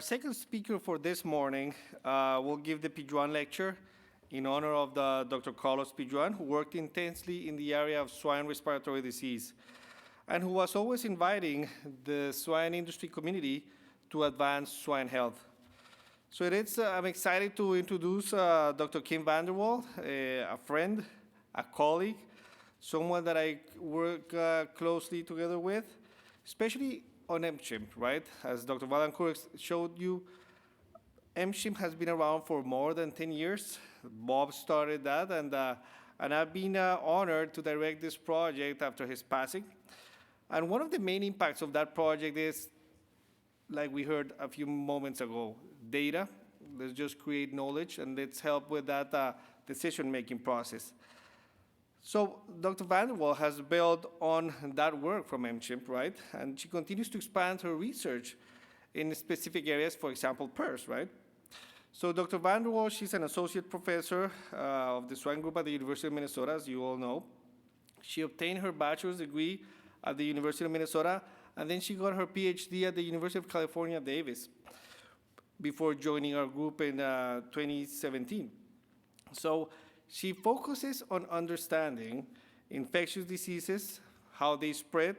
Our second speaker for this morning will give the Pijuan lecture in honor of Dr. Carlos Pijuan, who worked intensely in the area of swine respiratory disease, and who was always inviting the swine industry community to advance swine health. So I'm excited to introduce Dr. Kim VanderWaal, a friend, a colleague, someone that I work closely together with, especially on MCHIMP, right? As Dr. Valancourt showed you, MCHIMP has been around for more than 10 years. Bob started that, and I've been honored to direct this project after his passing. And one of the main impacts of that project is, like we heard a few moments ago, data. Let's just create knowledge, and let's help with that decision-making process. So Dr. VanderWaal has built on that work from MCHIMP, right? And she continues to expand her research in specific areas, for example, PRRS, right? So Dr. VanderWaal, she's an associate professor of the Swine group at the University of Minnesota, as you all know. She obtained her bachelor's degree at the University of Minnesota, and then she got her PhD at the University of California, Davis, before joining our group in 2017. So she focuses on understanding infectious diseases, how they spread,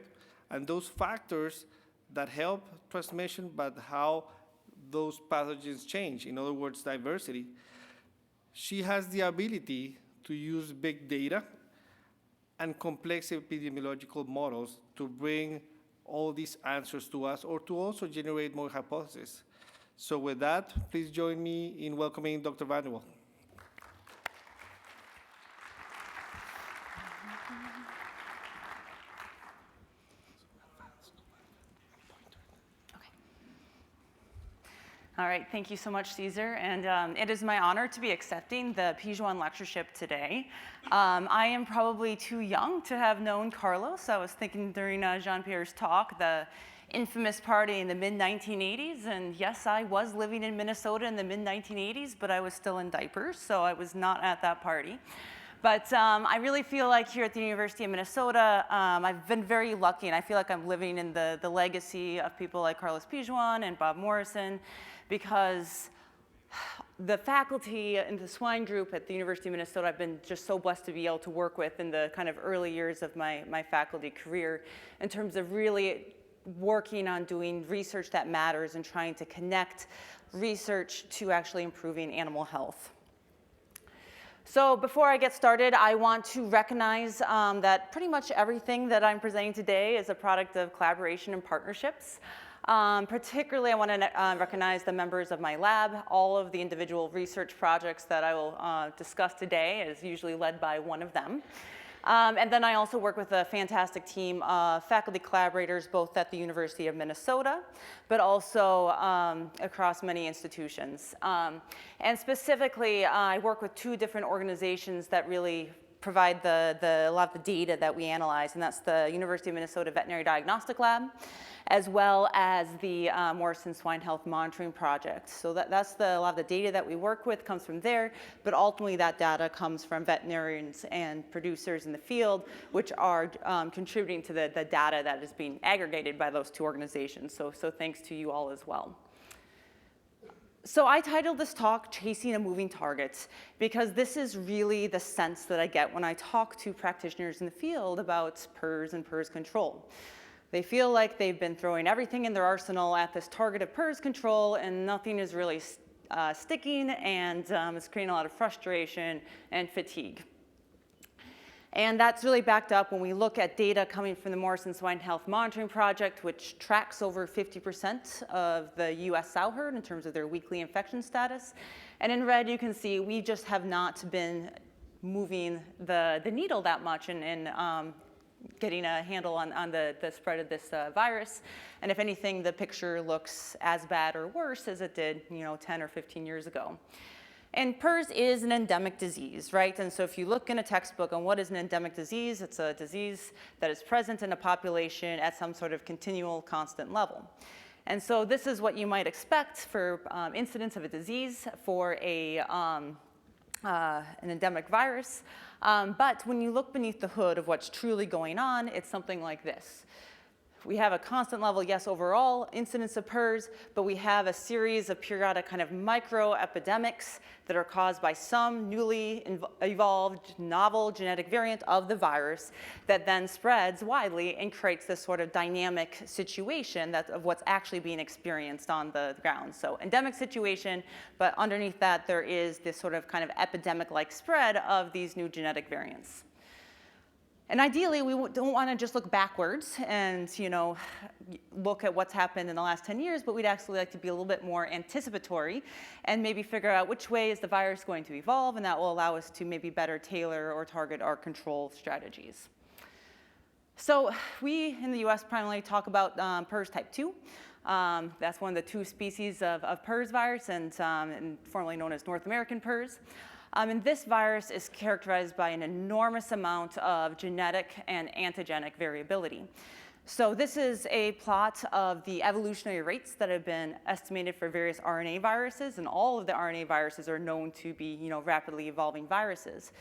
and those factors that help transmission, but how those pathogens change, in other words, diversity. She has the ability to use big data and complex epidemiological models to bring all these answers to us, or to also generate more hypotheses. So with that, please join me in welcoming Dr. VanderWaal. All right, thank you so much, Cesar. And it is my honor to be accepting the Pijuan lectureship today. I am probably too young to have known Carlos. I was thinking during Jean-Pierre's talk, the infamous party in the mid-1980s. And yes, I was living in Minnesota in the mid-1980s, but I was still in diapers, so I was not at that party. But I really feel like here at the University of Minnesota, I've been very lucky, and I feel like I'm living in the legacy of people like Carlos Pijuan and Bob Morrison, because the faculty in the swine group at the University of Minnesota, I've been just so blessed to be able to work with in the kind of early years of my faculty career, in terms of really working on doing research that matters and trying to connect research to actually improving animal health. So before I get started, I want to recognize that pretty much everything that I'm presenting today is a product of collaboration and partnerships. Particularly, I want to recognize the members of my lab. All of the individual research projects that I will discuss today is usually led by one of them. And then I also work with a fantastic team of faculty collaborators, both at the University of Minnesota, but also across many institutions. And specifically, I work with two different organizations that really provide a lot of the data that we analyze, and that's the University of Minnesota Veterinary Diagnostic Lab, as well as the Morrison Swine Health Monitoring Project. So that's a lot of the data that we work with comes from there, but ultimately that data comes from veterinarians and producers in the field, which are contributing to the data that is being aggregated by those two organizations. So thanks to you all as well. So I titled this talk, Chasing a Moving Target, because this is really the sense that I get when I talk to practitioners in the field about PRRS and PRRS control. They feel like they've been throwing everything in their arsenal at this target of PRRS control, and nothing is really sticking, and it's creating a lot of frustration and fatigue. And that's really backed up when we look at data coming from the Morrison Swine Health Monitoring Project, which tracks over 50% of the US sow herd in terms of their weekly infection status. And in red, you can see we just have not been moving the needle that much in getting a handle on the spread of this virus. And if anything, the picture looks as bad or worse as it did 10 or 15 years ago. And PRRS is an endemic disease, right? And so if you look in a textbook on what is an endemic disease, it's a disease that is present in a population at some sort of continual, constant level. And so this is what you might expect for incidence of a disease for an endemic virus. But when you look beneath the hood of what's truly going on, it's something like this. we have a constant level, yes, overall incidence of PRRS, but we have a series of periodic kind of micro epidemics that are caused by some newly evolved novel genetic variant of the virus that then spreads widely and creates this sort of dynamic situation of what's actually being experienced on the ground. So endemic situation, but underneath that there is this sort of kind of epidemic-like spread of these new genetic variants. And ideally, we don't want to just look backwards and, look at what's happened in the last 10 years, but we'd actually like to be a little bit more anticipatory and maybe figure out which way is the virus going to evolve, and that will allow us to maybe better tailor or target our control strategies. So we in the US primarily talk about PRRS type 2. That's one of the 2 species of PRRS virus and formerly known as North American PRRS. And this virus is characterized by an enormous amount of genetic and antigenic variability. So this is a plot of the evolutionary rates that have been estimated for various RNA viruses, and all of the RNA viruses are known to be, rapidly evolving viruses.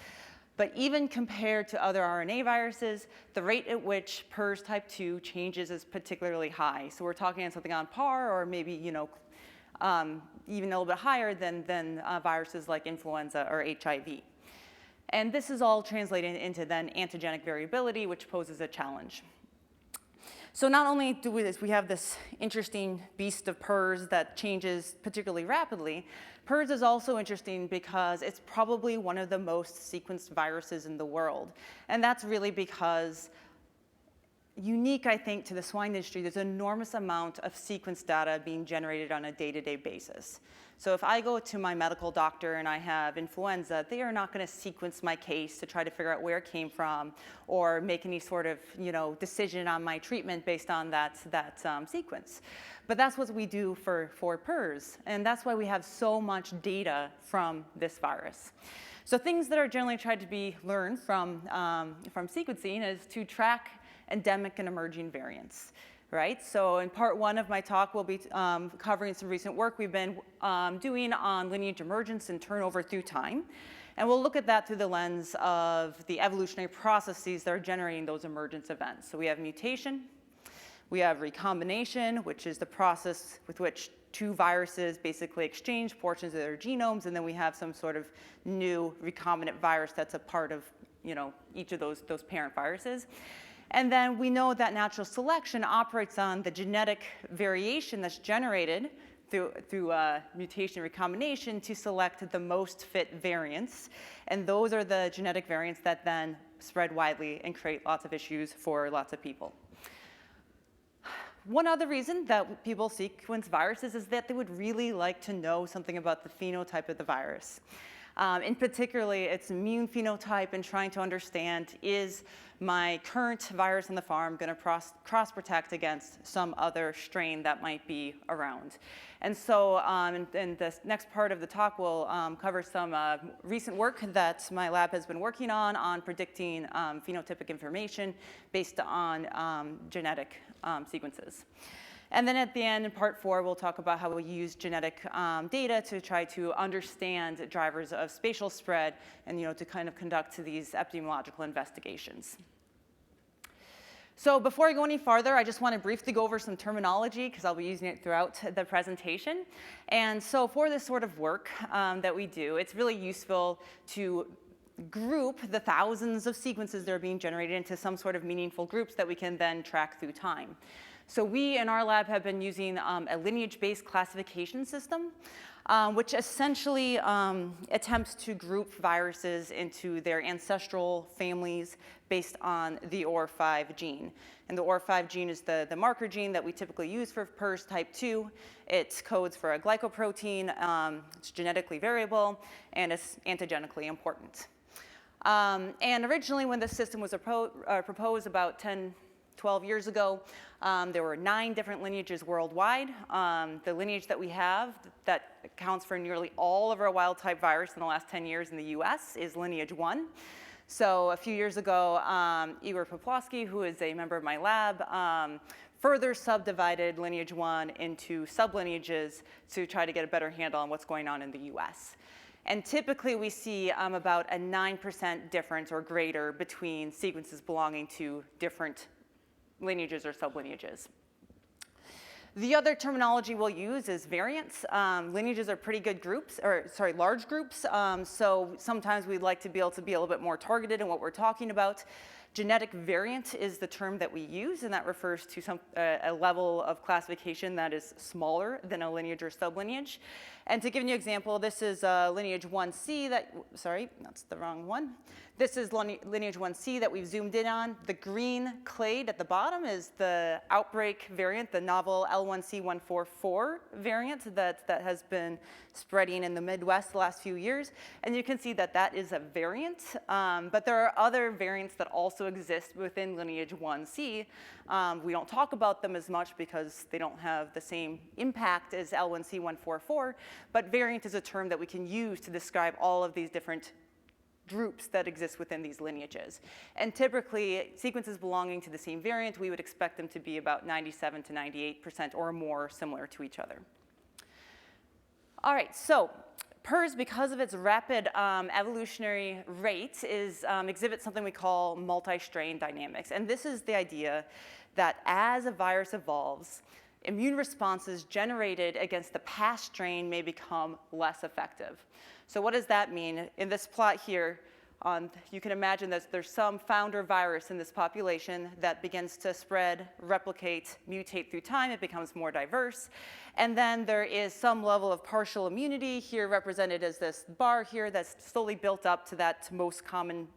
But even compared to other RNA viruses, the rate at which PRRS type 2 changes is particularly high. So we're talking on something on par, or maybe, even a little bit higher than viruses like influenza or HIV. And this is all translated into then antigenic variability, which poses a challenge. So not only do we have this interesting beast of PRRS that changes particularly rapidly, PRRS is also interesting because it's probably one of the most sequenced viruses in the world. And that's really because unique, I think, to the swine industry, there's an enormous amount of sequence data being generated on a day-to-day basis. So if I go to my medical doctor and I have influenza, they are not going to sequence my case to try to figure out where it came from or make any sort of decision on my treatment based on that sequence. But that's what we do for PRRS, and that's why we have so much data from this virus. So things that are generally tried to be learned from sequencing is to track endemic and emerging variants. Right? So in part 1 of my talk, we'll be covering some recent work we've been doing on lineage emergence and turnover through time. And we'll look at that through the lens of the evolutionary processes that are generating those emergence events. So we have mutation, we have recombination, which is the process with which 2 viruses basically exchange portions of their genomes, and then we have some sort of new recombinant virus that's a part of each of those parent viruses. And then we know that natural selection operates on the genetic variation that's generated through mutation and recombination to select the most fit variants. And those are the genetic variants that then spread widely and create lots of issues for lots of people. One other reason that people sequence viruses is that they would really like to know something about the phenotype of the virus. In particularly, its immune phenotype, and trying to understand, is my current virus on the farm going to cross-protect against some other strain that might be around? And so in this next part of the talk, we'll cover some recent work that my lab has been working on predicting phenotypic information based on genetic sequences. And then at the end, in part 4, we'll talk about how we use genetic data to try to understand drivers of spatial spread and to kind of conduct these epidemiological investigations. So before I go any farther, I just want to briefly go over some terminology because I'll be using it throughout the presentation. And so for this sort of work that we do, it's really useful to group the thousands of sequences that are being generated into some sort of meaningful groups that we can then track through time. So we in our lab have been using a lineage-based classification system, which essentially attempts to group viruses into their ancestral families based on the OR5 gene. And the OR5 gene is the marker gene that we typically use for PRRS type 2. It codes for a glycoprotein, it's genetically variable, and it's antigenically important. And originally when this system was proposed about 12 years ago, there were 9 different lineages worldwide. The lineage that we have that accounts for nearly all of our wild-type virus in the last 10 years in the US is Lineage 1. So a few years ago, Igor Poplawski, who is a member of my lab, further subdivided Lineage 1 into sublineages to try to get a better handle on what's going on in the US. And typically we see about a 9% difference or greater between sequences belonging to different lineages or sublineages. The other terminology we'll use is variants. Lineages are pretty good groups, or sorry, large groups. So sometimes we'd like to be able to be a little bit more targeted in what we're talking about. Genetic variant is the term that we use, and that refers to a level of classification that is smaller than a lineage or sublineage. And to give you an example, this is lineage 1C that, sorry, that's the wrong one. This is lineage 1C that we've zoomed in on. The green clade at the bottom is the outbreak variant, the novel L1C144 variant that has been spreading in the Midwest the last few years. And you can see that that is a variant, but there are other variants that also exist within lineage 1C. We don't talk about them as much because they don't have the same impact as L1C144, but variant is a term that we can use to describe all of these different groups that exist within these lineages. And typically, sequences belonging to the same variant, we would expect them to be about 97 to 98% or more similar to each other. All right, so PRRS, because of its rapid evolutionary rate, exhibits something we call multi-strain dynamics. And this is the idea that as a virus evolves, immune responses generated against the past strain may become less effective. So what does that mean? In this plot here, you can imagine that there's some founder virus in this population that begins to spread, replicate, mutate through time. It becomes more diverse. And then there is some level of partial immunity here represented as this bar here that's slowly built up to that most common,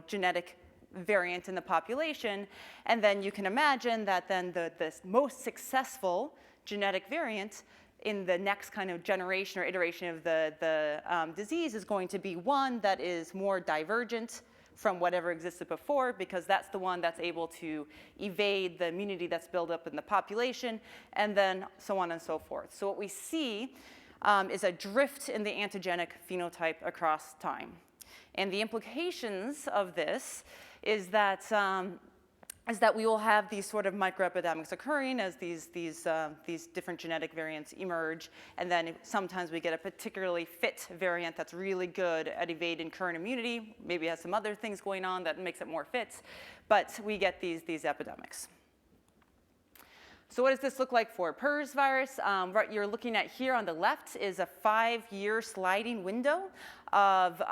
genetic variant in the population. And then you can imagine that then the most successful genetic variant in the next kind of generation or iteration of the disease is going to be one that is more divergent from whatever existed before, because that's the one that's able to evade the immunity that's built up in the population, and then so on and so forth. So what we see is a drift in the antigenic phenotype across time. And the implications of this is that we will have these sort of microepidemics occurring as these different genetic variants emerge, and then sometimes we get a particularly fit variant that's really good at evading current immunity, maybe has some other things going on that makes it more fit, but we get these epidemics. So what does this look like for PRRS virus? What you're looking at here on the left is a 5-year sliding window of,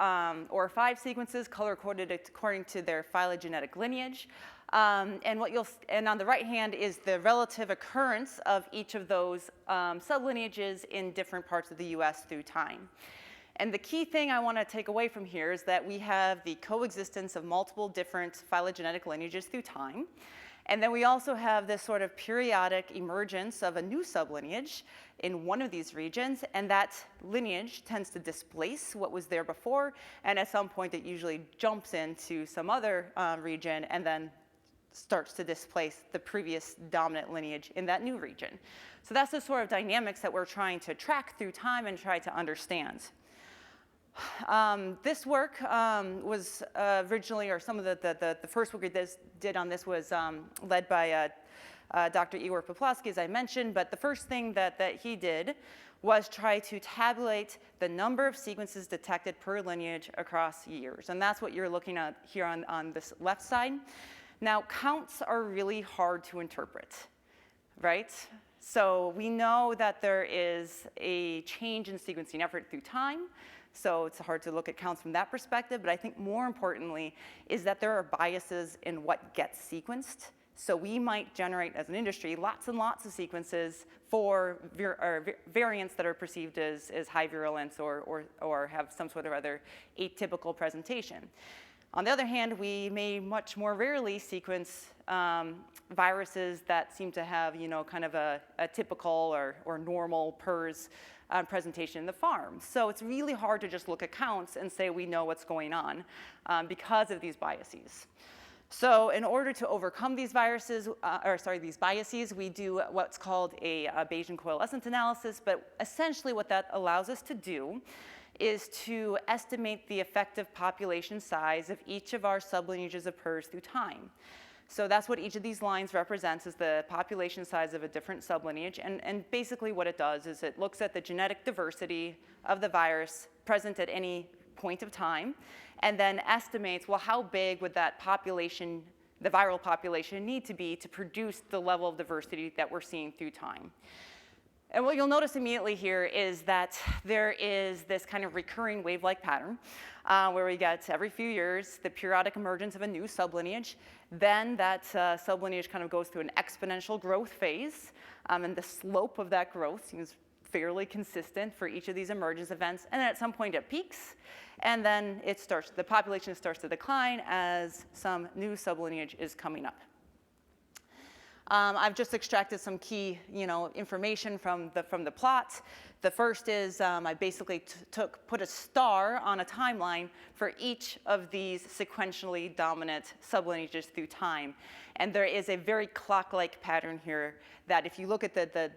or 5 sequences color-coded according to their phylogenetic lineage. And on the right hand is the relative occurrence of each of those sublineages in different parts of the US through time. And the key thing I want to take away from here is that we have the coexistence of multiple different phylogenetic lineages through time. And then we also have this sort of periodic emergence of a new sublineage in one of these regions, and that lineage tends to displace what was there before, and at some point it usually jumps into some other region and then starts to displace the previous dominant lineage in that new region. So that's the sort of dynamics that we're trying to track through time and try to understand. This work was originally, or some of the first work we did on this was led by Dr. Igor Poplawski, as I mentioned, but the first thing that he did was try to tabulate the number of sequences detected per lineage across years. And that's what you're looking at here on this left side. Now, counts are really hard to interpret, right? So we know that there is a change in sequencing effort through time. So it's hard to look at counts from that perspective, but I think more importantly is that there are biases in what gets sequenced. So we might generate, as an industry, lots and lots of sequences for variants that are perceived as high virulence or have some sort of other atypical presentation. On the other hand, we may much more rarely sequence viruses that seem to have, kind of a typical or normal PRRS presentation in the farm. So it's really hard to just look at counts and say we know what's going on because of these biases. So in order to overcome these biases, we do what's called a Bayesian coalescence analysis. But essentially what that allows us to do is to estimate the effective population size of each of our sublineages of PRRS through time. So that's what each of these lines represents, is the population size of a different sublineage. And basically what it does is it looks at the genetic diversity of the virus present at any point of time, and then estimates, well, how big would that population the viral population need to be to produce the level of diversity that we're seeing through time. And what you'll notice immediately here is that there is this kind of recurring wave-like pattern where we get every few years the periodic emergence of a new sublineage. Then that sublineage kind of goes through an exponential growth phase, and the slope of that growth seems fairly consistent for each of these emergence events. And then at some point it peaks, and then the population starts to decline as some new sublineage is coming up. I've just extracted some key, information from the plot. The first is I basically put a star on a timeline for each of these sequentially dominant sublineages through time. And there is a very clock-like pattern here that if you look at the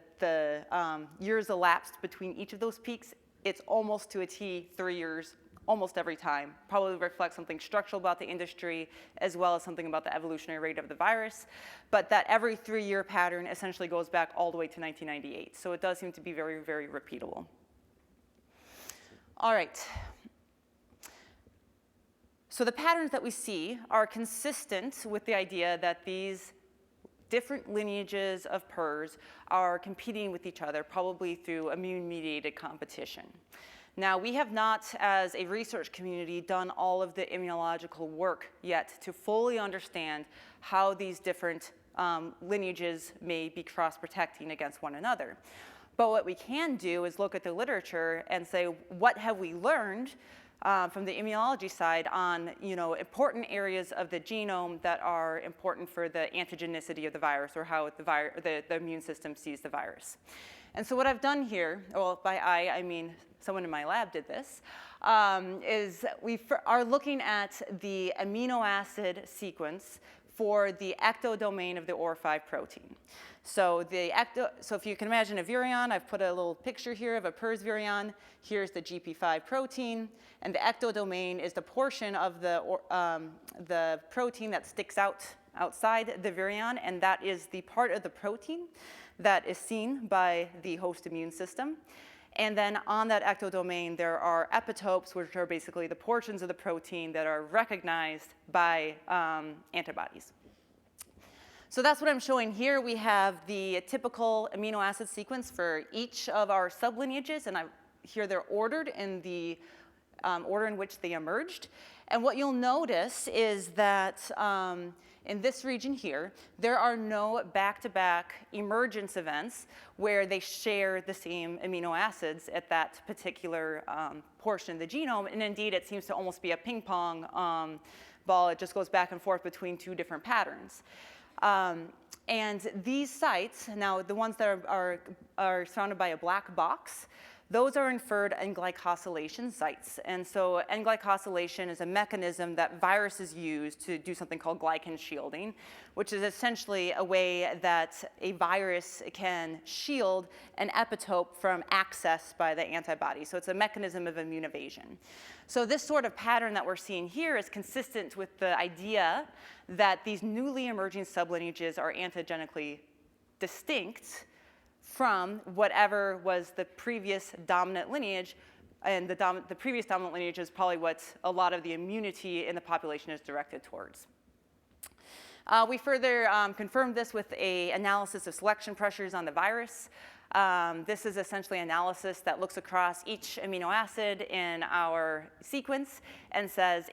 years elapsed between each of those peaks, it's almost to a T 3 years almost every time. Probably reflects something structural about the industry as well as something about the evolutionary rate of the virus. But that every 3-year pattern essentially goes back all the way to 1998. So it does seem to be very, very repeatable. All right. So the patterns that we see are consistent with the idea that these different lineages of PRRS are competing with each other, probably through immune-mediated competition. Now, we have not, as a research community, done all of the immunological work yet to fully understand how these different lineages may be cross-protecting against one another. But what we can do is look at the literature and say, what have we learned from the immunology side on important areas of the genome that are important for the antigenicity of the virus, or how the immune system sees the virus. And so what I've done here, well, by I mean someone in my lab did this, is we are looking at the amino acid sequence for the ectodomain of the OR5 protein. So if you can imagine a virion, I've put a little picture here of a PRRS virion. Here's the GP5 protein, and the ectodomain is the portion of the protein that sticks outside the virion, and that is the part of the protein that is seen by the host immune system. And then on that ectodomain, there are epitopes, which are basically the portions of the protein that are recognized by antibodies. So that's what I'm showing here. We have the typical amino acid sequence for each of our sublineages, and here they're ordered in the order in which they emerged. And what you'll notice is that in this region here, there are no back-to-back emergence events where they share the same amino acids at that particular portion of the genome. And indeed, it seems to almost be a ping pong ball. It just goes back and forth between two different patterns. And these sites, now the ones that are surrounded by a black box, those are inferred N-glycosylation sites. And so N-glycosylation is a mechanism that viruses use to do something called glycan shielding, which is essentially a way that a virus can shield an epitope from access by the antibody. So it's a mechanism of immune evasion. So this sort of pattern that we're seeing here is consistent with the idea that these newly emerging sublineages are antigenically distinct from whatever was the previous dominant lineage, and the previous dominant lineage is probably what a lot of the immunity in the population is directed towards. We further confirmed this with an analysis of selection pressures on the virus. This is essentially analysis that looks across each amino acid in our sequence and says,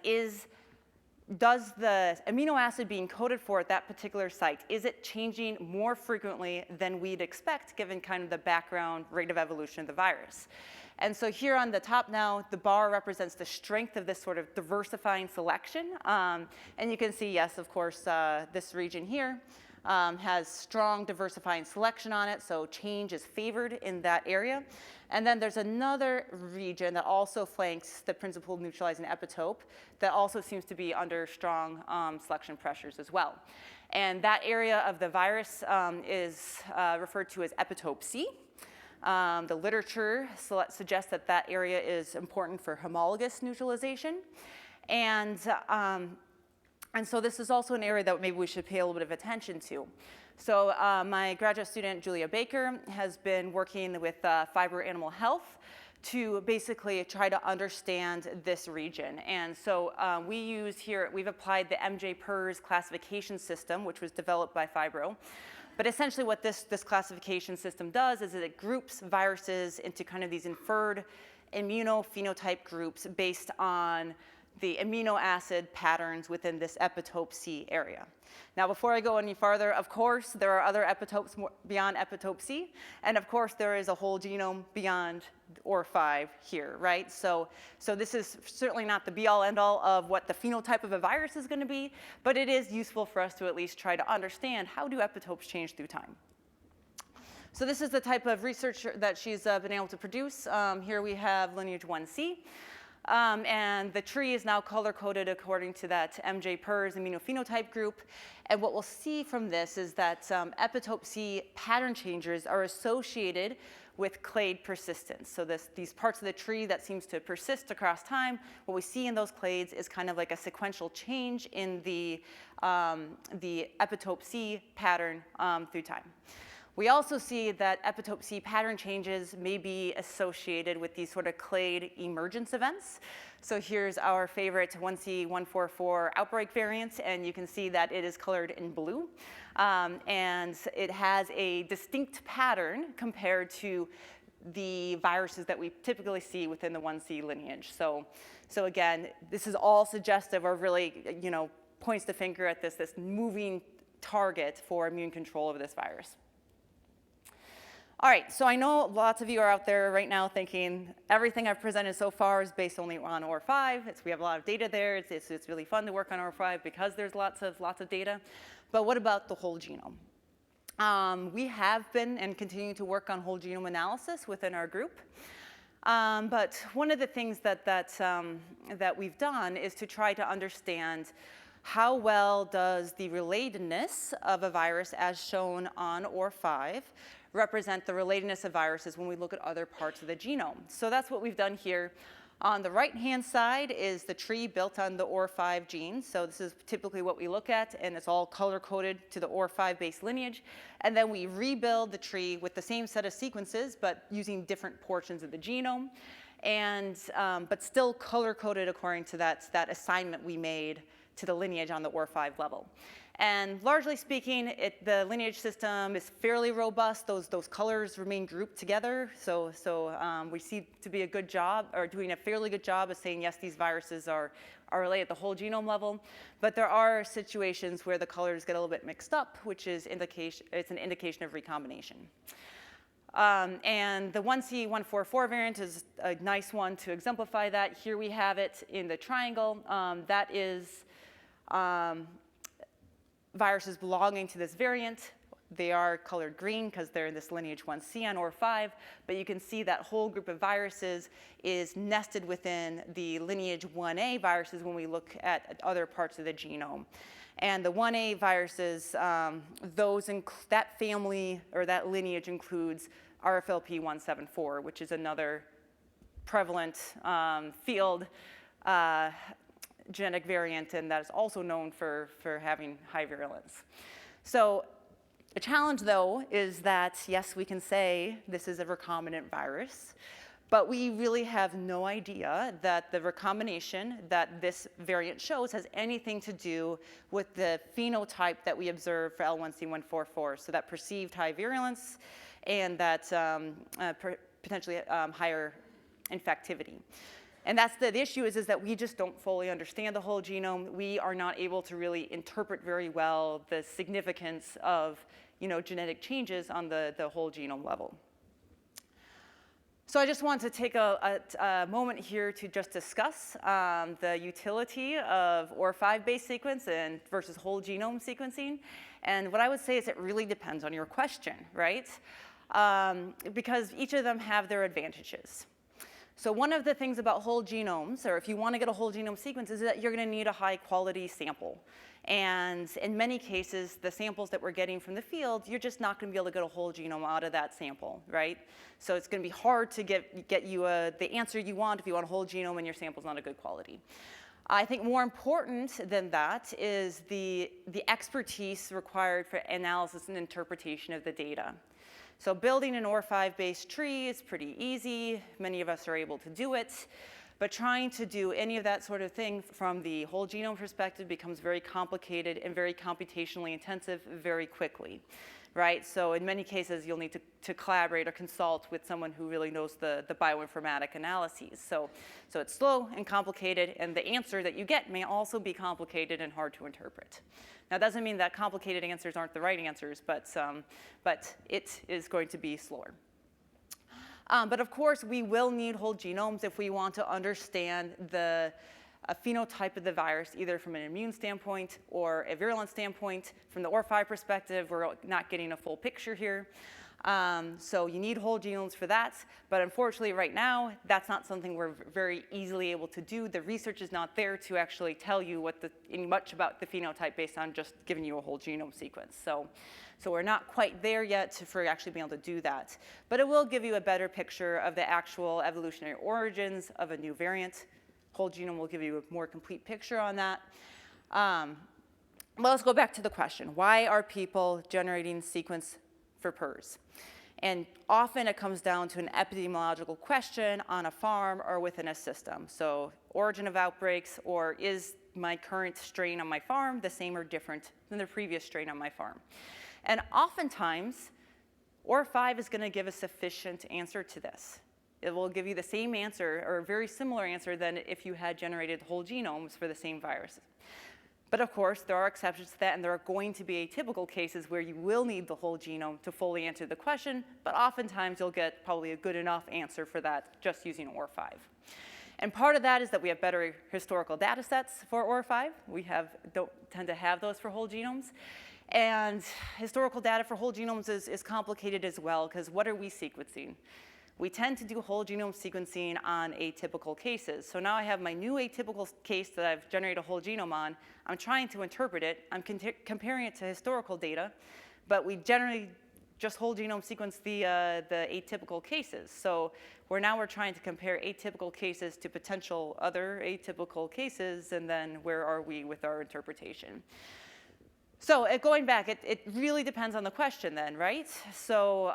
does the amino acid being coded for at that particular site, is it changing more frequently than we'd expect given kind of the background rate of evolution of the virus? And so here on the top now, the bar represents the strength of this sort of diversifying selection. And you can see, yes, of course, this region here has strong diversifying selection on it, so change is favored in that area. And then there's another region that also flanks the principal neutralizing epitope that also seems to be under strong selection pressures as well. And that area of the virus is referred to as epitope C. The literature suggests that that area is important for homologous neutralization. And so this is also an area that maybe we should pay a little bit of attention to. So my graduate student, Julia Baker, has been working with fiber animal health to basically try to understand this region. And so we've applied the PRRS classification system, which was developed by Phibro. But essentially what this classification system does is that it groups viruses into kind of these inferred immunophenotype groups based on the amino acid patterns within this epitope C area. Now, before I go any farther, of course, there are other epitopes beyond epitope C, and of course, there is a whole genome beyond OR5 here, right? So this is certainly not the be-all, end-all of what the phenotype of a virus is going to be, but it is useful for us to at least try to understand how do epitopes change through time. So this is the type of research that she's been able to produce. Here we have Lineage 1C. And the tree is now color-coded according to that PRRS immunophenotype group. And what we'll see from this is that epitope C pattern changes are associated with clade persistence. So these parts of the tree that seems to persist across time, what we see in those clades is kind of like a sequential change in the epitope C pattern through time. We also see that epitope C pattern changes may be associated with these sort of clade emergence events. So here's our favorite 1C144 outbreak variant, and you can see that it is colored in blue. And it has a distinct pattern compared to the viruses that we typically see within the 1C lineage. So again, this is all suggestive or really, points the finger at this moving target for immune control of this virus. All right, so I know lots of you are out there right now thinking everything I've presented so far is based only on OR5. We have a lot of data there. It's really fun to work on OR5 because there's lots of data. But what about the whole genome? We have been and continue to work on whole genome analysis within our group. But one of the things that we've done is to try to understand how well does the relatedness of a virus as shown on OR5 represent the relatedness of viruses when we look at other parts of the genome. So that's what we've done here. On the right-hand side is the tree built on the OR5 gene. So this is typically what we look at, and it's all color-coded to the OR5-based lineage. And then we rebuild the tree with the same set of sequences, but using different portions of the genome, and but still color-coded according to that assignment we made to the lineage on the OR5 level. And largely speaking, the lineage system is fairly robust. Those colors remain grouped together. So we see to be a good job, or doing a fairly good job of saying, yes, these viruses are related at the whole genome level. But there are situations where the colors get a little bit mixed up, which is it's an indication of recombination. And the 1C144 variant is a nice one to exemplify that. Here we have it in the triangle. That is viruses belonging to this variant. They are colored green because they're in this lineage 1C on OR5, but you can see that whole group of viruses is nested within the lineage 1A viruses when we look at other parts of the genome. And the 1A viruses, that family or that lineage includes RFLP 174, which is another prevalent field genetic variant, and that is also known for having high virulence. So the challenge, though, is that, yes, we can say this is a recombinant virus, but we really have no idea that the recombination that this variant shows has anything to do with the phenotype that we observe for L1C144, so that perceived high virulence and that potentially higher infectivity. And that's the issue is that we just don't fully understand the whole genome. We are not able to really interpret very well the significance of genetic changes on the whole genome level. So I just want to take a moment here to just discuss the utility of OR5-based sequence versus whole genome sequencing. And what I would say is it really depends on your question, right? Because each of them have their advantages. So one of the things about whole genomes, or if you want to get a whole genome sequence, is that you're going to need a high quality sample. And in many cases, the samples that we're getting from the field, you're just not going to be able to get a whole genome out of that sample, right? So it's going to be hard to get you the answer you want if you want a whole genome and your sample's not a good quality. I think more important than that is the expertise required for analysis and interpretation of the data. So building an OR5-based tree is pretty easy. Many of us are able to do it. But trying to do any of that sort of thing from the whole genome perspective becomes very complicated and very computationally intensive very quickly, right? So in many cases, you'll need to collaborate or consult with someone who really knows the bioinformatic analyses. So it's slow and complicated, and the answer that you get may also be complicated and hard to interpret. Now, it doesn't mean that complicated answers aren't the right answers, but it is going to be slower. But of course, we will need whole genomes if we want to understand the phenotype of the virus, either from an immune standpoint or a virulence standpoint. From the OR5 perspective, we're not getting a full picture here. So you need whole genomes for that. But unfortunately, right now, that's not something we're very easily able to do. The research is not there to actually tell you much about the phenotype based on just giving you a whole genome sequence. So we're not quite there yet for actually being able to do that. But it will give you a better picture of the actual evolutionary origins of a new variant. Whole genome will give you a more complete picture on that. Well, let's go back to the question. Why are people generating sequence for PRRS? And often it comes down to an epidemiological question on a farm or within a system. So origin of outbreaks, or is my current strain on my farm the same or different than the previous strain on my farm? And oftentimes, OR5 is going to give a sufficient answer to this. It will give you the same answer, or a very similar answer, than if you had generated whole genomes for the same virus. But of course, there are exceptions to that, and there are going to be atypical cases where you will need the whole genome to fully answer the question, but oftentimes you'll get probably a good enough answer for that just using OR5. And part of that is that we have better historical data sets for OR5. We don't tend to have those for whole genomes. And historical data for whole genomes is complicated as well, because what are we sequencing? We tend to do whole genome sequencing on atypical cases. So now I have my new atypical case that I've generated a whole genome on. I'm trying to interpret it. I'm comparing it to historical data, but we generally just whole genome sequence the atypical cases. So we're trying to compare atypical cases to potential other atypical cases, and then where are we with our interpretation? So going back, it really depends on the question then, right? So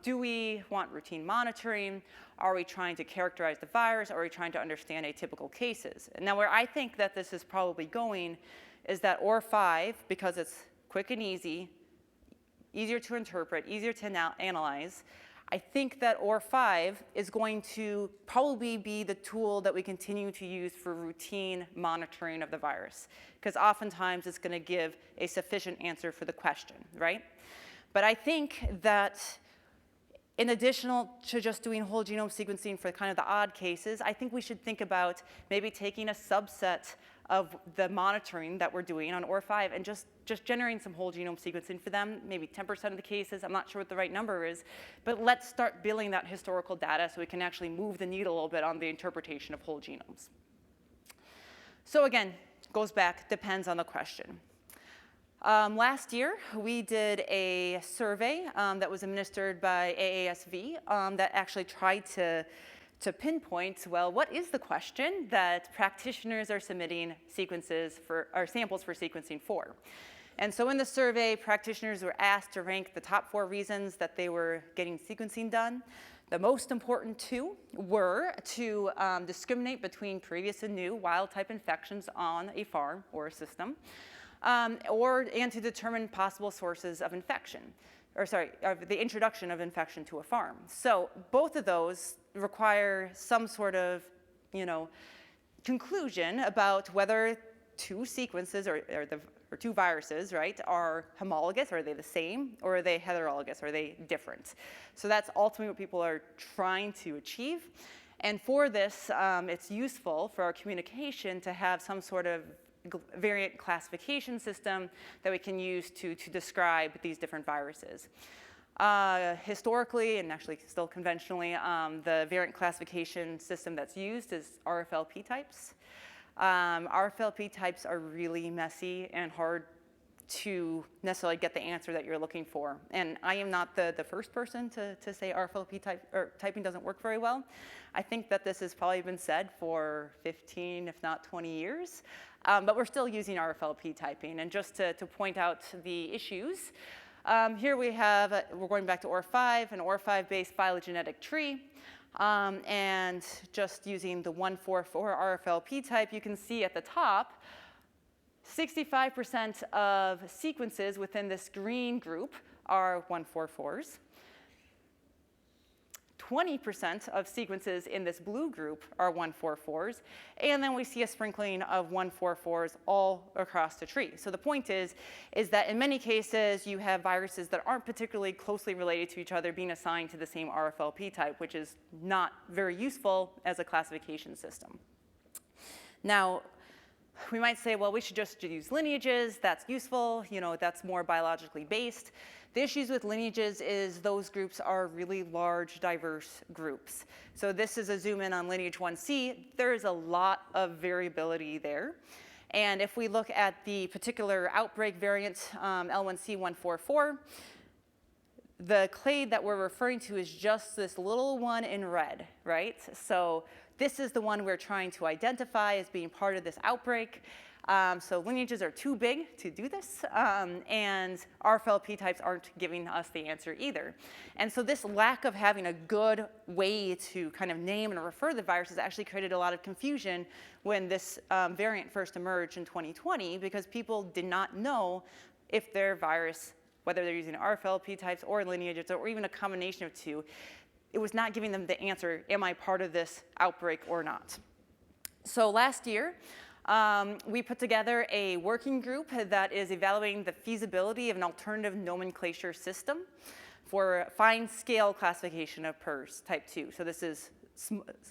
do we want routine monitoring? Are we trying to characterize the virus? Are we trying to understand atypical cases? And now where I think that this is probably going is that OR5, because it's quick and easy, easier to interpret, easier to analyze, I think that OR5 is going to probably be the tool that we continue to use for routine monitoring of the virus, because oftentimes it's going to give a sufficient answer for the question, right? But I think that in addition to just doing whole genome sequencing for kind of the odd cases, I think we should think about maybe taking a subset of the monitoring that we're doing on OR5 and just generating some whole genome sequencing for them, maybe 10% of the cases. I'm not sure what the right number is, but let's start building that historical data so we can actually move the needle a little bit on the interpretation of whole genomes. So again, goes back, depends on the question. Last year, we did a survey that was administered by PRRSV that actually tried to pinpoint, well, what is the question that practitioners are submitting samples for sequencing for? And so in the survey, practitioners were asked to rank the top 4 reasons that they were getting sequencing done. The most important 2 were to discriminate between previous and new wild-type infections on a farm or a system, and to determine possible sources of infection, of the introduction of infection to a farm. So both of those require some sort of, conclusion about whether 2 sequences or 2 viruses, right, are homologous, are they the same, or are they heterologous, are they different? So that's ultimately what people are trying to achieve. And for this, it's useful for our communication to have some sort of variant classification system that we can use to describe these different viruses. Historically, and actually still conventionally, the variant classification system that's used is RFLP types. RFLP types are really messy and hard to necessarily get the answer that you're looking for. And I am not the first person to say RFLP typing doesn't work very well. I think that this has probably been said for 15, if not 20 years. But we're still using RFLP typing. And just to point out the issues, Here we have, we're going back to OR5, an OR5-based phylogenetic tree. And just using the 144 RFLP type, you can see at the top, 65% of sequences within this green group are 144s. 20% of sequences in this blue group are 144s, and then we see a sprinkling of 144s all across the tree. So the point is that in many cases, you have viruses that aren't particularly closely related to each other being assigned to the same RFLP type, which is not very useful as a classification system. Now, we might say, well, we should just use lineages. That's useful. You know, that's more biologically based. The issues with lineages is those groups are really large, diverse groups. So this is a zoom in on lineage 1C. There is a lot of variability there. And if we look at the particular outbreak variant, L1C144, the clade that we're referring to is just this little one in red, right? So this is the one we're trying to identify as being part of this outbreak. So lineages are too big to do this, and RFLP types aren't giving us the answer either. And so this lack of having a good way to kind of name and refer the viruses actually created a lot of confusion when this variant first emerged in 2020, because people did not know if their virus, whether they're using RFLP types or lineages or even a combination of two, it was not giving them the answer, am I part of this outbreak or not? So last year, we put together a working group that is evaluating the feasibility of an alternative nomenclature system for fine scale classification of PRRS type 2. So this is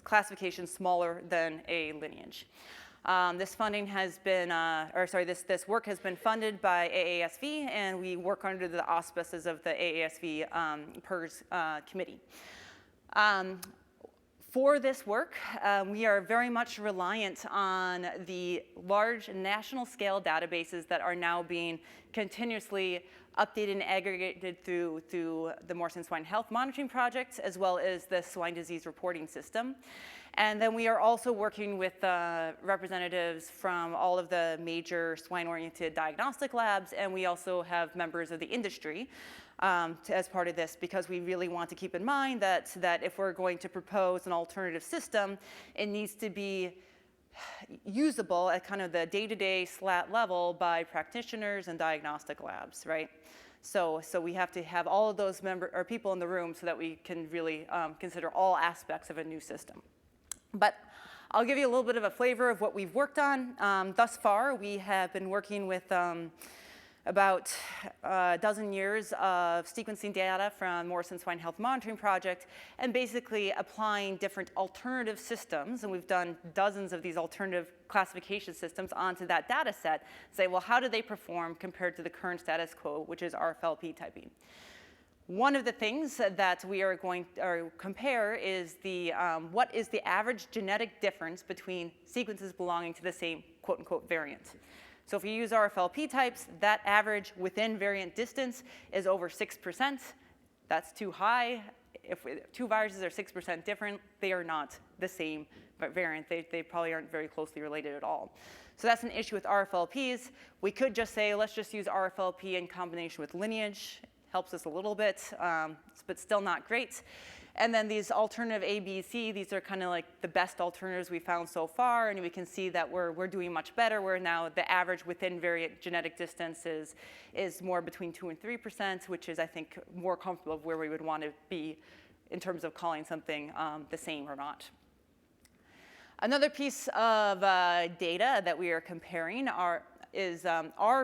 classification smaller than a lineage. This funding has been, this work has been funded by AASV, and we work under the auspices of the AASV PRRS committee. For this work, we are very much reliant on the large national scale databases that are now being continuously updated and aggregated through the Morrison Swine Health Monitoring Project, as well as the Swine Disease Reporting System. And then we are also working with representatives from all of the major swine-oriented diagnostic labs, and we also have members of the industry as part of this, because we really want to keep in mind that if we're going to propose an alternative system, it needs to be usable at kind of the day-to-day slat level by practitioners and diagnostic labs, right? So we have to have all of those people in the room so that we can really consider all aspects of a new system. But I'll give you a little bit of a flavor of what we've worked on. Thus far, we have been working with about a dozen years of sequencing data from Morrison Swine Health Monitoring Project and basically applying different alternative systems. And we've done dozens of these alternative classification systems onto that data set. Say, well, how do they perform compared to the current status quo, which is RFLP typing? One of the things that we are going to compare is what is the average genetic difference between sequences belonging to the same quote-unquote variant. So if you use RFLP types, that average within variant distance is over 6%. That's too high. If two viruses are 6% different, they are not the same variant. They probably aren't very closely related at all. So that's an issue with RFLPs. We could just say, let's just use RFLP in combination with lineage. Helps us a little bit, but still not great. And then these alternative A, B, C, these are kind of like the best alternatives we found so far, and we can see that we're doing much better, where now the average within variant genetic distance is more between 2% and 3%, which is, I think, more comfortable of where we would want to be in terms of calling something the same or not. Another piece of data that we are comparing are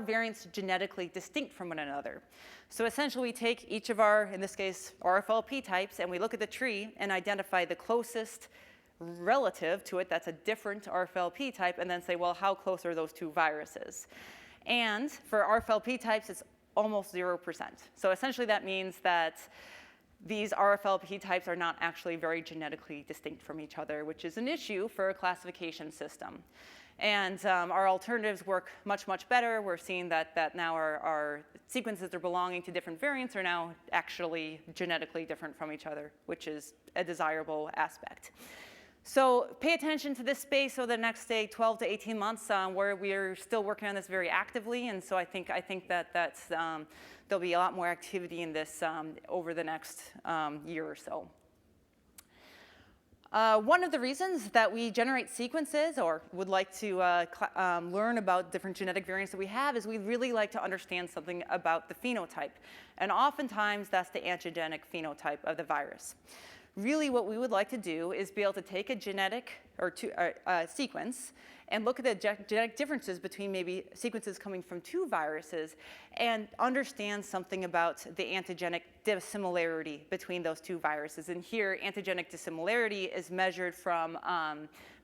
variants genetically distinct from one another? So essentially, we take each of our, in this case, RFLP types, and we look at the tree and identify the closest relative to it that's a different RFLP type, and then say, well, how close are those two viruses? And for RFLP types, it's almost 0%. So essentially, that means that these RFLP types are not actually very genetically distinct from each other, which is an issue for a classification system. And our alternatives work much, much better. We're seeing that now our sequences that are belonging to different variants are now actually genetically different from each other, which is a desirable aspect. So pay attention to this space over the next, say, 12 to 18 months, where we are still working on this very actively. And so I think that there'll be a lot more activity in this over the next year or so. One of the reasons that we generate sequences or would like to learn about different genetic variants that we have is we really like to understand something about the phenotype. And oftentimes, that's the antigenic phenotype of the virus. Really, what we would like to do is be able to take a genetic or sequence and look at the genetic differences between maybe sequences coming from two viruses and understand something about the antigenic dissimilarity between those two viruses. And here, antigenic dissimilarity is measured from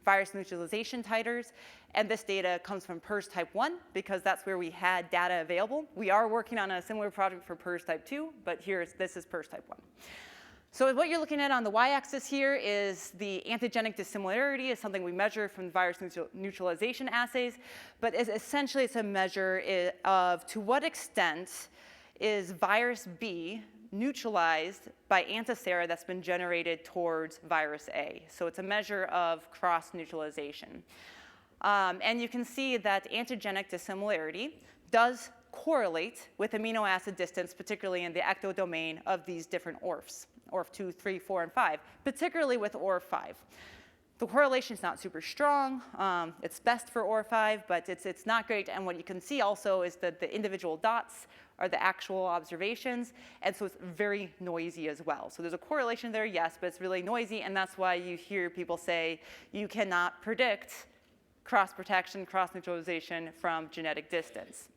virus neutralization titers. And this data comes from PRRS type 1 because that's where we had data available. We are working on a similar project for PRRS type 2, but this is PRRS type 1. So what you're looking at on the y-axis here is the antigenic dissimilarity, is something we measure from virus neutralization assays, but essentially it's a measure of to what extent is virus B neutralized by antisera that's been generated towards virus A. So it's a measure of cross-neutralization. And you can see that antigenic dissimilarity does correlate with amino acid distance, particularly in the ectodomain of these different ORFs. ORF2, 3, 4, and 5, particularly with ORF5. The correlation is not super strong. It's best for ORF5, but it's not great. And what you can see also is that the individual dots are the actual observations, and so it's very noisy as well. So there's a correlation there, yes, but it's really noisy, and that's why you hear people say you cannot predict cross-protection, cross-neutralization from genetic distance.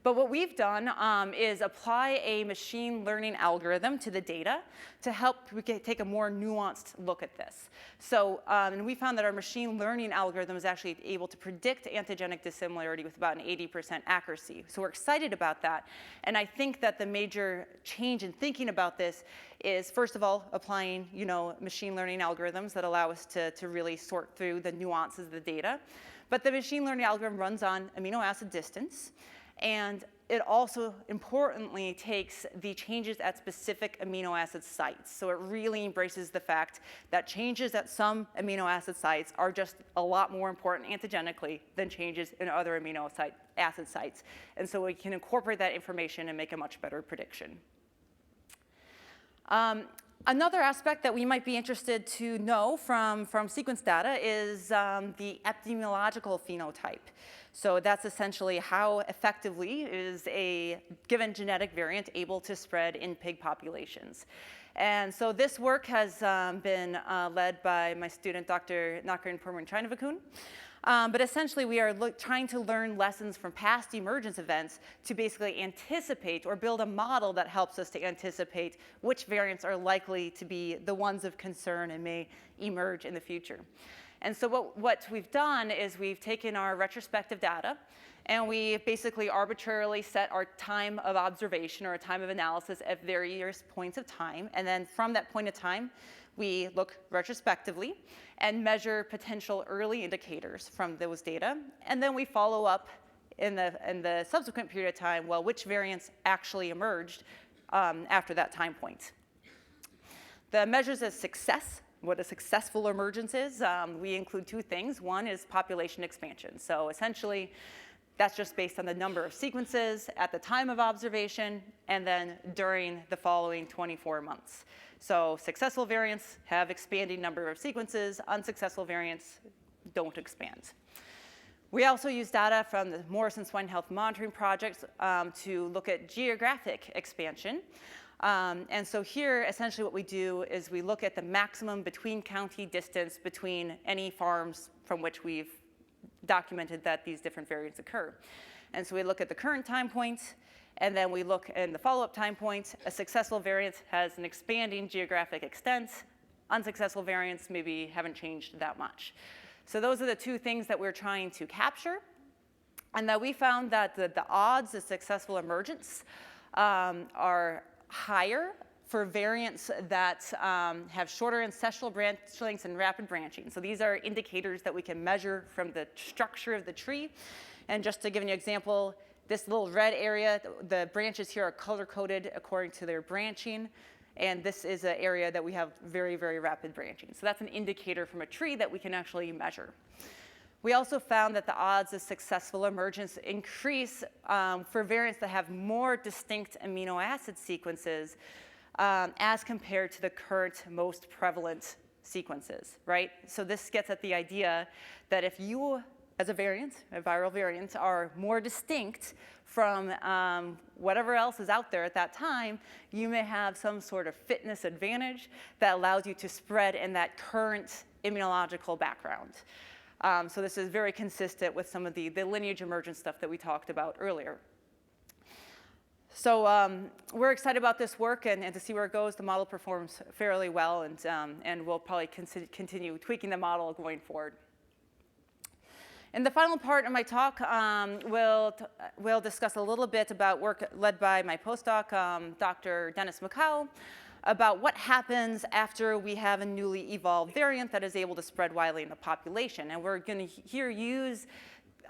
But what we've done is apply a machine learning algorithm to the data to help take a more nuanced look at this. So and we found that our machine learning algorithm is actually able to predict antigenic dissimilarity with about an 80% accuracy. So we're excited about that. And I think that the major change in thinking about this is, first of all, applying machine learning algorithms that allow us to really sort through the nuances of the data. But the machine learning algorithm runs on amino acid distance. And it also, importantly, takes the changes at specific amino acid sites. So it really embraces the fact that changes at some amino acid sites are just a lot more important antigenically than changes in other amino acid sites. And so we can incorporate that information and make a much better prediction. Another aspect that we might be interested to know from sequence data is the epidemiological phenotype. So that's essentially how effectively is a given genetic variant able to spread in pig populations. And so this work has been led by my student, Dr. Nakarin Purman-Chinavikun. But essentially, we are trying to learn lessons from past emergence events to basically anticipate or build a model that helps us to anticipate which variants are likely to be the ones of concern and may emerge in the future. And so what we've done is we've taken our retrospective data and we basically arbitrarily set our time of observation or a time of analysis at various points of time. And then from that point of time, we look retrospectively and measure potential early indicators from those data. And then we follow up in the subsequent period of time, well, which variants actually emerged after that time point. The measures of success, what a successful emergence is, we include two things. One is population expansion. So essentially, that's just based on the number of sequences at the time of observation and then during the following 24 months. So successful variants have expanding number of sequences. Unsuccessful variants don't expand. We also use data from the Morrison Swine Health Monitoring Project to look at geographic expansion. And so here, essentially what we do is we look at the maximum between county distance between any farms from which we've documented that these different variants occur. And so we look at the current time point, and then we look in the follow-up time point. A successful variant has an expanding geographic extent. Unsuccessful variants maybe haven't changed that much. So those are the two things that we're trying to capture. And that we found that the odds of successful emergence are higher for variants that have shorter ancestral branch lengths and rapid branching. So these are indicators that we can measure from the structure of the tree. And just to give you an example, this little red area, the branches here are color-coded according to their branching. And this is an area that we have very, very rapid branching. So that's an indicator from a tree that we can actually measure. We also found that the odds of successful emergence increase for variants that have more distinct amino acid sequences as compared to the current most prevalent sequences, right? So this gets at the idea that if you, as a variant, a viral variant, are more distinct from whatever else is out there at that time, you may have some sort of fitness advantage that allows you to spread in that current immunological background. So this is very consistent with some of the lineage emergence stuff that we talked about earlier. So we're excited about this work and to see where it goes. The model performs fairly well, and we'll probably continue tweaking the model going forward. In the final part of my talk, we'll discuss a little bit about work led by my postdoc, Dr. Dennis McCow, about what happens after we have a newly evolved variant that is able to spread widely in the population. And we're going to here use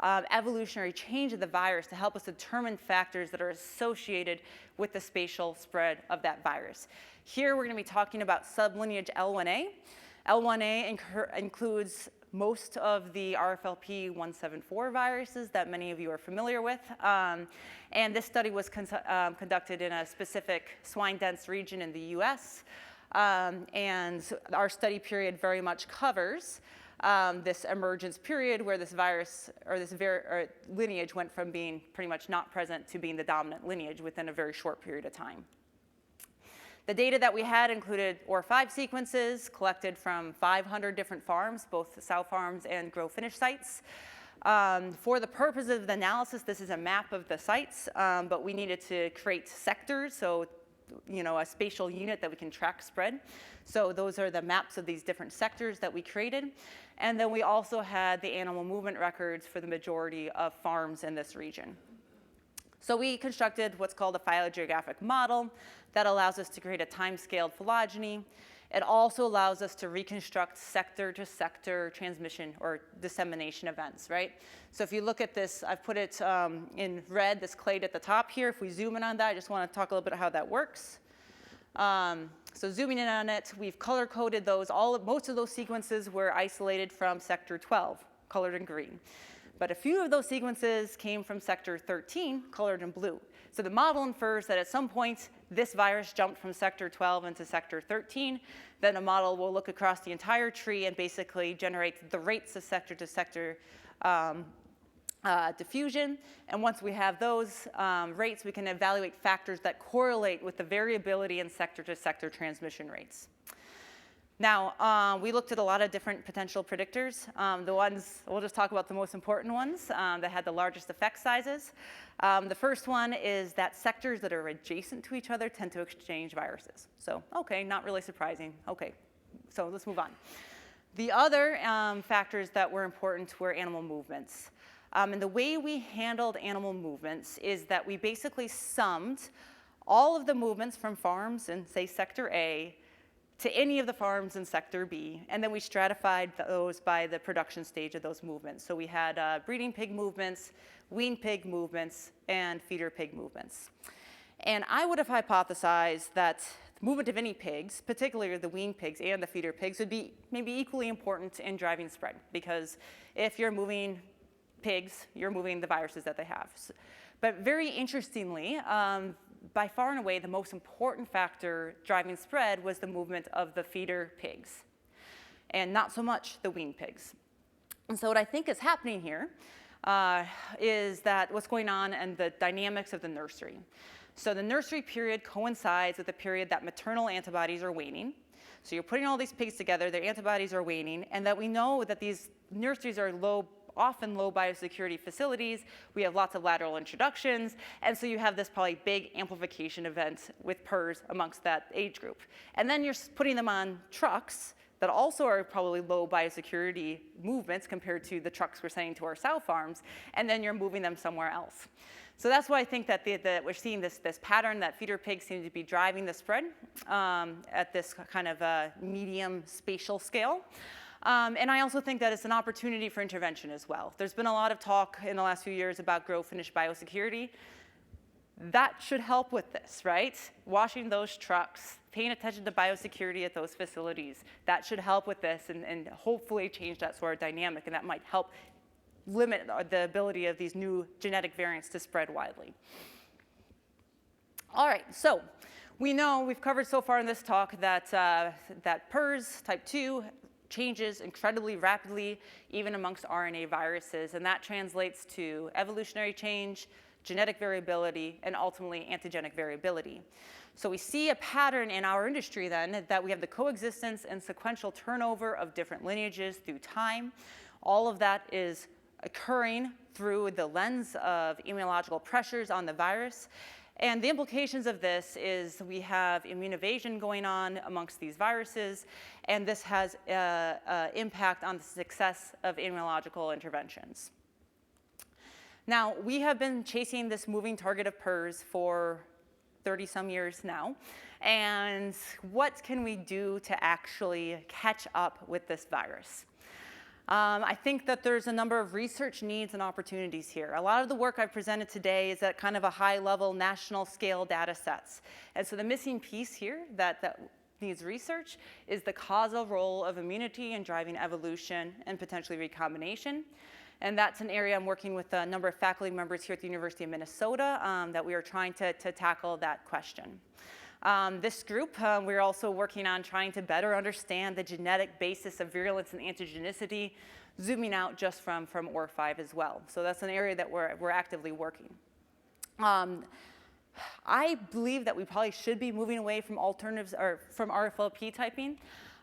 evolutionary change of the virus to help us determine factors that are associated with the spatial spread of that virus. Here we're going to be talking about sublineage L1A. L1A includes most of the RFLP 174 viruses that many of you are familiar with. And this study was conducted in a specific swine-dense region in the US. And our study period very much covers this emergence period where this virus or this lineage went from being pretty much not present to being the dominant lineage within a very short period of time. The data that we had included OR5 sequences collected from 500 different farms, both sow farms and grow finish sites. For the purpose of the analysis, this is a map of the sites, but we needed to create sectors, so a spatial unit that we can track spread. So those are the maps of these different sectors that we created. And then we also had the animal movement records for the majority of farms in this region. So we constructed what's called a phylogeographic model that allows us to create a time-scaled phylogeny. It also allows us to reconstruct sector-to-sector transmission or dissemination events, right? So if you look at this, I've put it in red, this clade at the top here. If we zoom in on that, I just want to talk a little bit about how that works. So zooming in on it, we've color-coded those. Most of those sequences were isolated from sector 12, colored in green. But a few of those sequences came from sector 13, colored in blue. So the model infers that at some point, this virus jumped from sector 12 into sector 13. Then the model will look across the entire tree and basically generate the rates of sector-to-sector diffusion. And once we have those rates, we can evaluate factors that correlate with the variability in sector-to-sector transmission rates. Now, we looked at a lot of different potential predictors. The ones, we'll just talk about the most important ones that had the largest effect sizes. The first one is that sectors that are adjacent to each other tend to exchange viruses. So, okay, not really surprising. Okay, so let's move on. The other factors that were important were animal movements. And the way we handled animal movements is that we basically summed all of the movements from farms in, say, sector A to any of the farms in sector B, and then we stratified those by the production stage of those movements. So we had breeding pig movements, wean pig movements, and feeder pig movements. And I would have hypothesized that the movement of any pigs, particularly the wean pigs and the feeder pigs, would be maybe equally important in driving spread, because if you're moving pigs, you're moving the viruses that they have. But very interestingly, by far and away, the most important factor driving spread was the movement of the feeder pigs, and not so much the wean pigs. And so what I think is happening here is that what's going on and the dynamics of the nursery. So the nursery period coincides with the period that maternal antibodies are waning. So you're putting all these pigs together, their antibodies are waning, and that we know that these nurseries are often low biosecurity facilities. We have lots of lateral introductions, and so you have this probably big amplification event with PRRS amongst that age group. And then you're putting them on trucks that also are probably low biosecurity movements compared to the trucks we're sending to our sow farms, and then you're moving them somewhere else. So that's why I think that we're seeing this pattern that feeder pigs seem to be driving the spread at this kind of medium spatial scale. And I also think that it's an opportunity for intervention as well. There's been a lot of talk in the last few years about grow finish biosecurity. That should help with this, right? Washing those trucks, paying attention to biosecurity at those facilities, that should help with this and hopefully change that sort of dynamic, and that might help limit the ability of these new genetic variants to spread widely. All right, so we know we've covered so far in this talk that, that PRRS type 2 changes incredibly rapidly, even amongst RNA viruses, and that translates to evolutionary change, genetic variability, and ultimately antigenic variability. So we see a pattern in our industry then that we have the coexistence and sequential turnover of different lineages through time. All of that is occurring through the lens of immunological pressures on the virus. And the implications of this is we have immune evasion going on amongst these viruses, and this has impact on the success of immunological interventions. Now, we have been chasing this moving target of PRRS for 30-some years now, and what can we do to actually catch up with this virus? I think that there's a number of research needs and opportunities here. A lot of the work I've presented today is at kind of a high-level national scale data sets. And so the missing piece here that needs research is the causal role of immunity in driving evolution and potentially recombination. And that's an area I'm working with a number of faculty members here at the University of Minnesota that we are trying to tackle that question. This group, we're also working on trying to better understand the genetic basis of virulence and antigenicity, zooming out just from OR5 as well. So that's an area that we're actively working. I believe that we probably should be moving away from alternatives or from RFLP typing.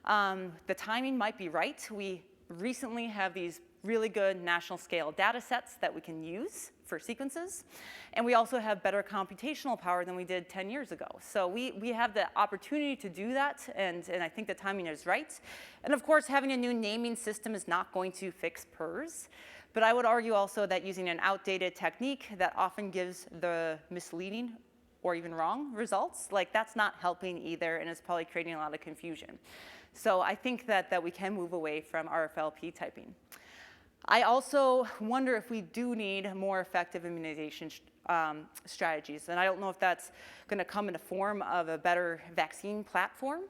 The timing might be right. We recently have these really good national scale data sets that we can use for sequences. And we also have better computational power than we did 10 years ago. So we have the opportunity to do that, and I think the timing is right. And of course, having a new naming system is not going to fix PRRS. But I would argue also that using an outdated technique that often gives the misleading or even wrong results, like that's not helping either, and it's probably creating a lot of confusion. So I think that we can move away from RFLP typing. I also wonder if we do need more effective immunization strategies. And I don't know if that's going to come in the form of a better vaccine platform,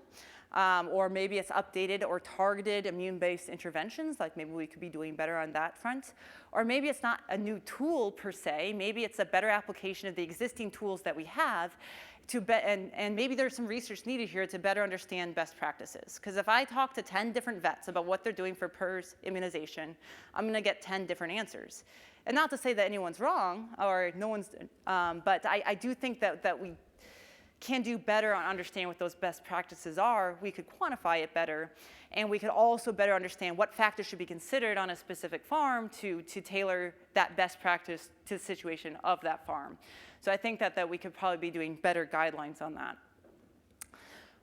or maybe it's updated or targeted immune-based interventions, like maybe we could be doing better on that front. Or maybe it's not a new tool per se, maybe it's a better application of the existing tools that we have, and maybe there's some research needed here to better understand best practices. Because if I talk to 10 different vets about what they're doing for PRRS immunization, I'm going to get 10 different answers. And not to say that anyone's wrong, or no one's, but I do think that we can do better on understanding what those best practices are. We could quantify it better, and we could also better understand what factors should be considered on a specific farm to tailor that best practice to the situation of that farm. So I think that we could probably be doing better guidelines on that.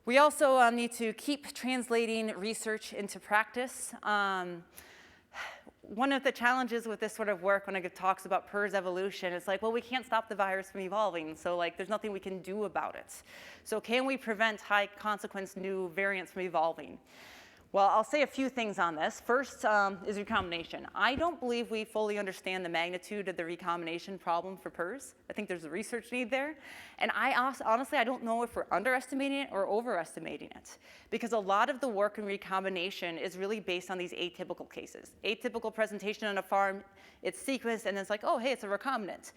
We also need to keep translating research into practice. One of the challenges with this sort of work when it talks about PRRS evolution, it's like, well, we can't stop the virus from evolving, so like there's nothing we can do about it. So can we prevent high consequence new variants from evolving? Well, I'll say a few things on this. First is recombination. I don't believe we fully understand the magnitude of the recombination problem for PRRS. I think there's a research need there. And honestly, I don't know if we're underestimating it or overestimating it. Because a lot of the work in recombination is really based on these atypical cases. Atypical presentation on a farm, it's sequenced, and it's like, oh, hey, it's a recombinant.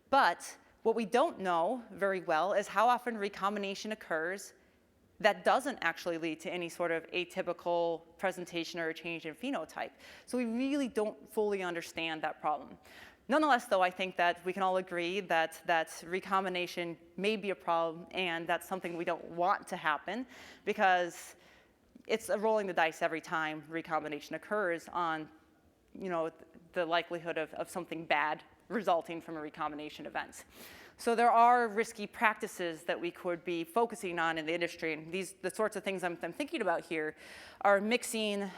But what we don't know very well is how often recombination occurs that doesn't actually lead to any sort of atypical presentation or a change in phenotype. So we really don't fully understand that problem. Nonetheless, though, I think that we can all agree that recombination may be a problem, and that's something we don't want to happen, because it's rolling the dice every time recombination occurs on, you know, the likelihood of something bad resulting from a recombination event. So there are risky practices that we could be focusing on in the industry, and the sorts of things I'm thinking about here are mixing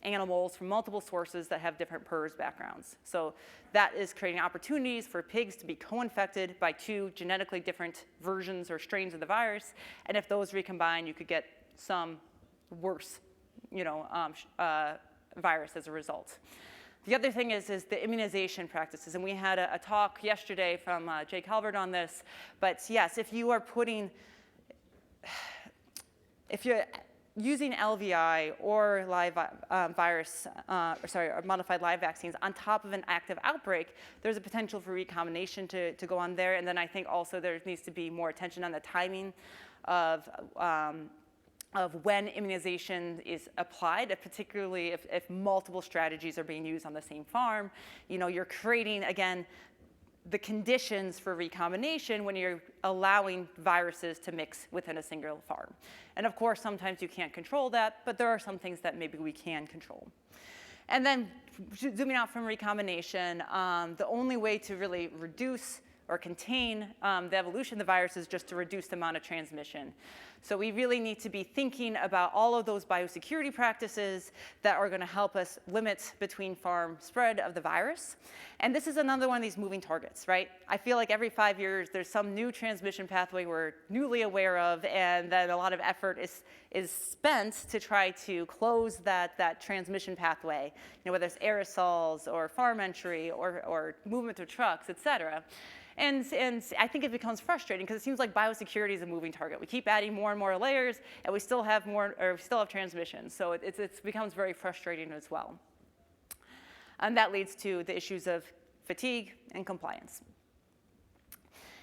animals from multiple sources that have different PRRS backgrounds. So that is creating opportunities for pigs to be co-infected by two genetically different versions or strains of the virus, and if those recombine, you could get some worse, virus as a result. The other thing is the immunization practices. And we had a talk yesterday from Jake Halbert on this. But yes, if you're using LVI or live or modified live vaccines on top of an active outbreak, there's a potential for recombination to go on there. And then I think also there needs to be more attention on the timing of when immunization is applied, particularly if multiple strategies are being used on the same farm. You're creating, again, the conditions for recombination when you're allowing viruses to mix within a single farm. And of course, sometimes you can't control that, but there are some things that maybe we can control. And then zooming out from recombination, the only way to really reduce or contain the evolution of the virus is just to reduce the amount of transmission. So we really need to be thinking about all of those biosecurity practices that are going to help us limit between farm spread of the virus. And this is another one of these moving targets, right? I feel like every 5 years there's some new transmission pathway we're newly aware of, and then a lot of effort is spent to try to close that transmission pathway, whether it's aerosols or farm entry or movement of trucks, et cetera. And I think it becomes frustrating because it seems like biosecurity is a moving target. We keep adding more and more layers, and we still have transmission. So it becomes very frustrating as well. And that leads to the issues of fatigue and compliance.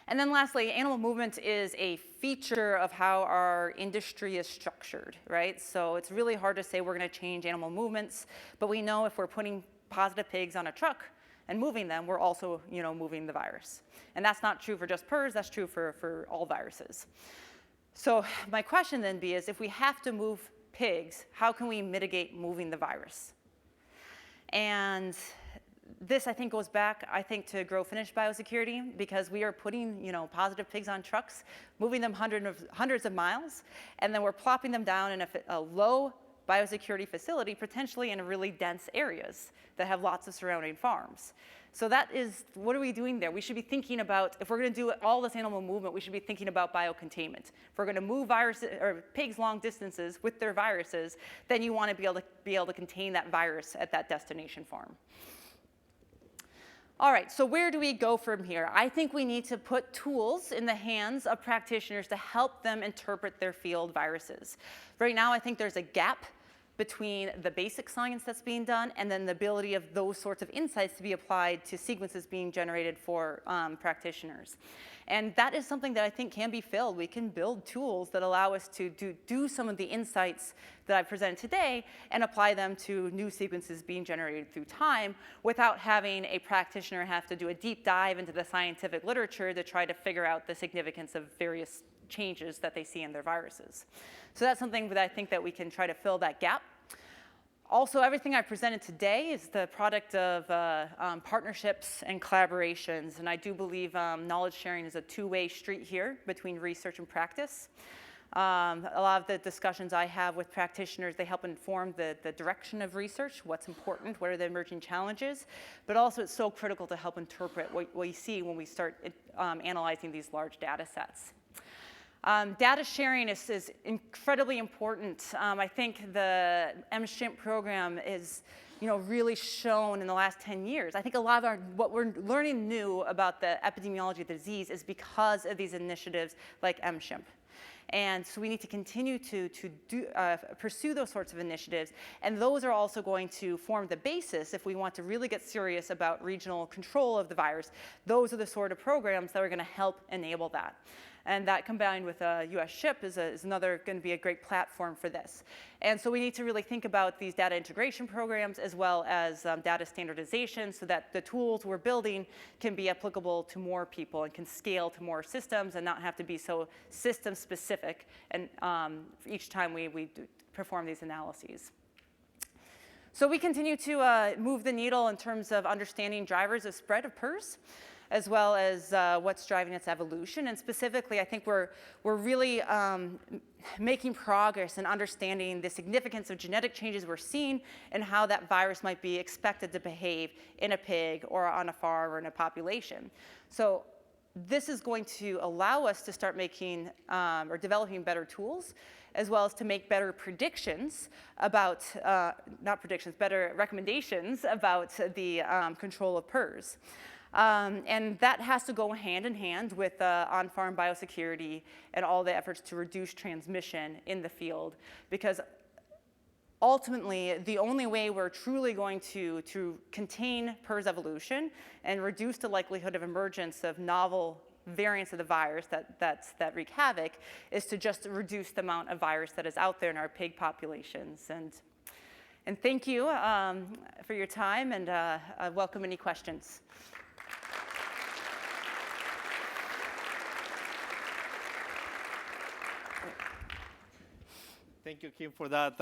And then lastly, animal movement is a feature of how our industry is structured, right? So it's really hard to say we're going to change animal movements, but we know if we're putting positive pigs on a truck and moving them, we're also moving the virus. And that's not true for just PRRS, that's true for all viruses. So my question then is, if we have to move pigs, how can we mitigate moving the virus? And this, I think, goes back, to grow-finish biosecurity, because we are putting, positive pigs on trucks, moving them hundreds of miles, and then we're plopping them down in a low biosecurity facility, potentially in really dense areas that have lots of surrounding farms. So that is, what are we doing there? We should be thinking about, if we're going to do all this animal movement, we should be thinking about biocontainment. If we're going to move viruses or pigs long distances with their viruses, then you want to be able to contain that virus at that destination farm. All right, so where do we go from here? I think we need to put tools in the hands of practitioners to help them interpret their field viruses. Right now, I think there's a gap between the basic science that's being done and then the ability of those sorts of insights to be applied to sequences being generated for practitioners. And that is something that I think can be filled. We can build tools that allow us to do some of the insights that I've presented today and apply them to new sequences being generated through time without having a practitioner have to do a deep dive into the scientific literature to try to figure out the significance of various changes that they see in their viruses. So that's something that I think that we can try to fill that gap. Also, everything I presented today is the product of partnerships and collaborations, and I do believe knowledge sharing is a two-way street here between research and practice. A lot of the discussions I have with practitioners, they help inform the direction of research, what's important, what are the emerging challenges, but also it's so critical to help interpret what we see when we start analyzing these large data sets. Data sharing is incredibly important. I think the MSHIMP program is really shown in the last 10 years. I think a lot of what we're learning new about the epidemiology of the disease is because of these initiatives like MSHIMP. And so we need to continue to pursue those sorts of initiatives. And those are also going to form the basis if we want to really get serious about regional control of the virus. Those are the sort of programs that are going to help enable that. And that combined with US SHIP is another going to be a great platform for this. And so we need to really think about these data integration programs as well as data standardization so that the tools we're building can be applicable to more people and can scale to more systems and not have to be so system specific and each time we perform these analyses. So we continue to move the needle in terms of understanding drivers of spread of PRRS, as well as what's driving its evolution. And specifically, I think we're really making progress in understanding the significance of genetic changes we're seeing and how that virus might be expected to behave in a pig or on a farm or in a population. So this is going to allow us to start making or developing better tools, as well as to make better predictions about, not predictions, better recommendations about the control of PRRS. And that has to go hand in hand with on-farm biosecurity and all the efforts to reduce transmission in the field, because ultimately, the only way we're truly going to contain PRRS evolution and reduce the likelihood of emergence of novel variants of the virus that wreak havoc is to just reduce the amount of virus that is out there in our pig populations. And thank you for your time, and I welcome any questions. Thank you, Kim, for that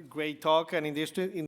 great talk. And in this